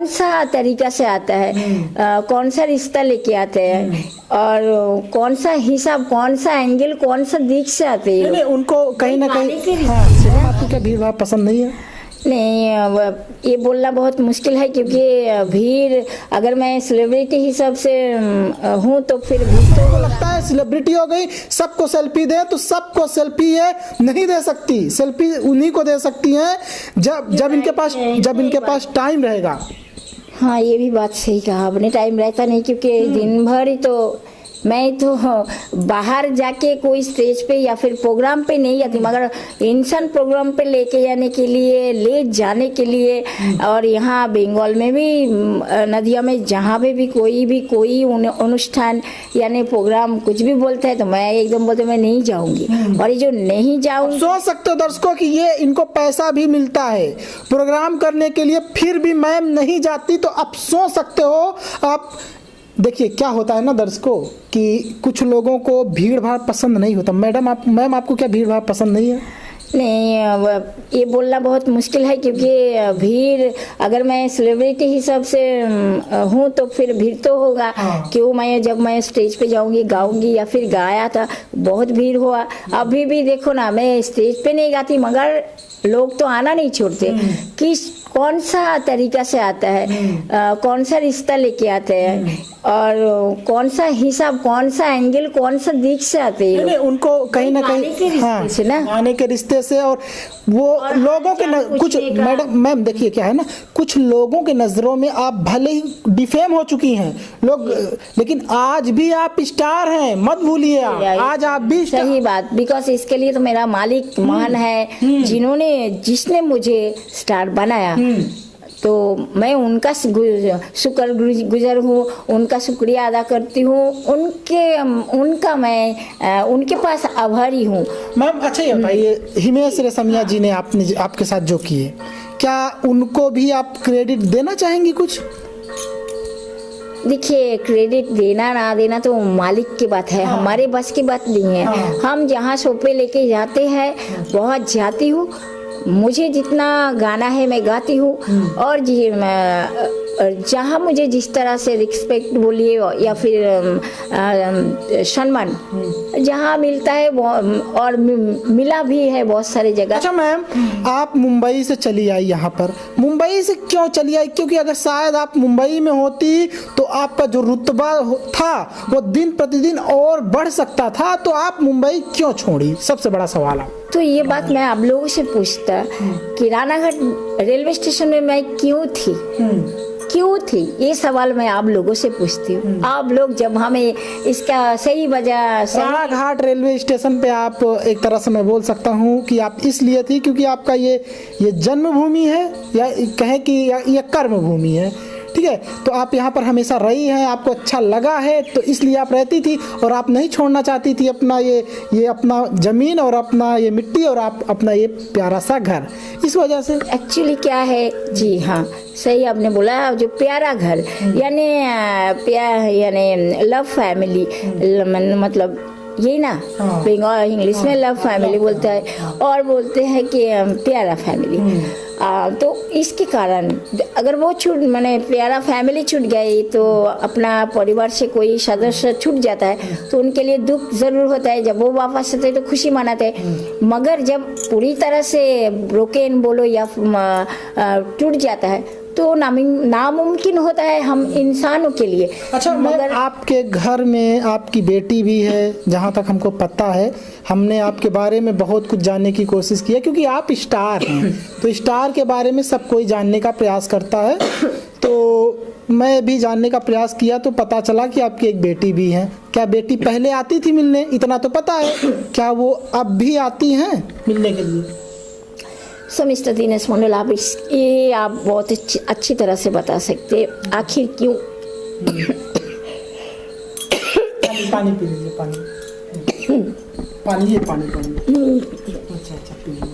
सा तरीका से आता है, कौन सा रिश्ता लेके आते हैं और कौन सा हिसाब, कौन सा एंगल, कौन सा दिख से आते हैं। नहीं, उनको कहीं ना कहीं आपको क्या भीड़ भाड़ पसंद नहीं है? नहीं, ये बोलना बहुत मुश्किल है क्योंकि भीड़, अगर मैं सेलिब्रिटी हिसाब से हूँ तो फिर भीड़ तो लगता है सेलिब्रिटी हो गई, सबको सेल्फी दे, तो सबको सेल्फी है नहीं दे सकती। सेल्फी उन्हीं को दे सकती हैं जब इनके पास टाइम रहेगा। हाँ, ये भी बात सही कहा आपने, टाइम रहता नहीं क्योंकि दिन भर ही तो मैं तो बाहर जाके कोई स्टेज पे या फिर प्रोग्राम पे नहीं जाती, मगर इंसान प्रोग्राम पे लेके जाने के लिए, ले जाने के लिए, और यहाँ बंगाल में भी नदिया में जहाँ पे भी कोई अनुष्ठान यानी प्रोग्राम कुछ भी बोलता है तो मैं एकदम बोलते मैं नहीं जाऊँगी। और ये जो नहीं जाऊँगी, सोच सकते हो दर्शकों कि ये इनको पैसा भी मिलता है प्रोग्राम करने के लिए, फिर भी मैम नहीं जाती, तो आप सोच सकते हो। आप देखिए क्या होता है ना दर्शकों कि कुछ लोगों को भीड़ भाड़ पसंद नहीं होता। मैम आपको क्या भीड़ भाड़ पसंद नहीं है? नहीं, ये बोलना बहुत मुश्किल है क्योंकि भीड़, अगर मैं सेलिब्रिटी हिसाब से हूँ तो फिर भीड़ तो होगा। क्यों, जब मैं स्टेज पे जाऊँगी, गाऊँगी या फिर गाया था, बहुत भीड़ हुआ। अभी भी देखो ना, मैं स्टेज पे नहीं गाती मगर लोग तो आना नहीं छोड़ते। कौन सा तरीका से आता है, कौन सा रिश्ता लेके आते हैं और कौन सा हिसाब, कौन सा एंगल, कौन सा दिख से आते हैं। नहीं, उनको कहीं ना कहीं आने के रिश्ते से, और वो लोगों के कुछ मैम देखिए क्या है ना, कुछ लोगों के नजरों में आप भले ही डिफेम हो चुकी हैं लोग, लेकिन आज भी आप स्टार हैं, मत भूलिए। आज आप भी सही बात, बिकॉज इसके लिए तो मेरा मालिक महान है, जिसने मुझे स्टार बनाया, तो मैं उनका शुक्रगुजार हूँ, उनका शुक्रिया अदा करती हूँ, मैं उनके पास आभारी हूँ। मैम अच्छा ये बताइए, हिमेश रेशमिया जी ने आपके साथ जो किए, क्या उनको भी आप क्रेडिट देना चाहेंगी कुछ? देखिए, क्रेडिट देना ना देना तो मालिक की बात है, हमारे बस की बात नहीं है। हम जहाँ शो पे लेके जाते हैं बहुत जाती हूँ, मुझे जितना गाना है मैं गाती हूँ, और जहाँ मुझे जिस तरह से रिस्पेक्ट बोलिए या फिर सम्मान जहाँ मिलता है और मिला भी है बहुत सारी जगह। अच्छा मैम, आप मुंबई से चली आई यहाँ पर, मुंबई से क्यों चली आई? क्योंकि अगर शायद आप मुंबई में होती तो आपका जो रुतबा था वो दिन प्रतिदिन और बढ़ सकता था, तो आप मुंबई क्यों छोड़ी? सबसे बड़ा सवाल है। तो ये बात मैं आप लोगों से पूछता कि रानाघाट रेलवे स्टेशन में मैं क्यों थी, ये सवाल मैं आप लोगों से पूछती हूँ। आप लोग जब हमें इसका सही वजह, रानाघाट रेलवे स्टेशन पे आप एक तरह से मैं बोल सकता हूँ कि आप इसलिए थी क्योंकि आपका ये जन्मभूमि है, या कहें कि ये कर्म भूमि है, ठीक है? तो आप यहाँ पर हमेशा रही हैं, आपको अच्छा लगा है, तो इसलिए आप रहती थी, और आप नहीं छोड़ना चाहती थी अपना ये अपना ज़मीन और अपना ये मिट्टी और आप अपना ये प्यारा सा घर, इस वजह से। एक्चुअली क्या है, जी हाँ सही आपने बोला, जो प्यारा घर यानी लव फैमिली, मतलब यही ना, बंगाल इंग्लिश में लव फैमिली बोलता है, और बोलते हैं कि प्यारा फैमिली। तो इसके कारण अगर वो प्यारा फैमिली छूट गई तो अपना परिवार से कोई सदस्य छूट जाता है तो उनके लिए दुख जरूर होता है। जब वो वापस आते हैं तो खुशी मनाते हैं, मगर जब पूरी तरह से ब्रोकन बोलो या टूट जाता है तो नामुमकिन होता है हम इंसानों के लिए। अच्छा, मगर आपके घर में आपकी बेटी भी है, जहाँ तक हमको पता है, हमने आपके बारे में बहुत कुछ जानने की कोशिश की है क्योंकि आप स्टार हैं, तो स्टार के बारे में सब कोई जानने का प्रयास करता है। तो मैं भी जानने का प्रयास किया तो पता चला कि आपकी एक बेटी भी है। क्या बेटी पहले आती थी मिलने? इतना तो पता है, क्या वो अब भी आती हैं मिलने के लिए? मिस्टर दिनेश मंडल, आप बहुत अच्छी तरह से बता सकते आखिर क्यों। पानी पी लीजिए, पानी। अच्छा पी लीजिए।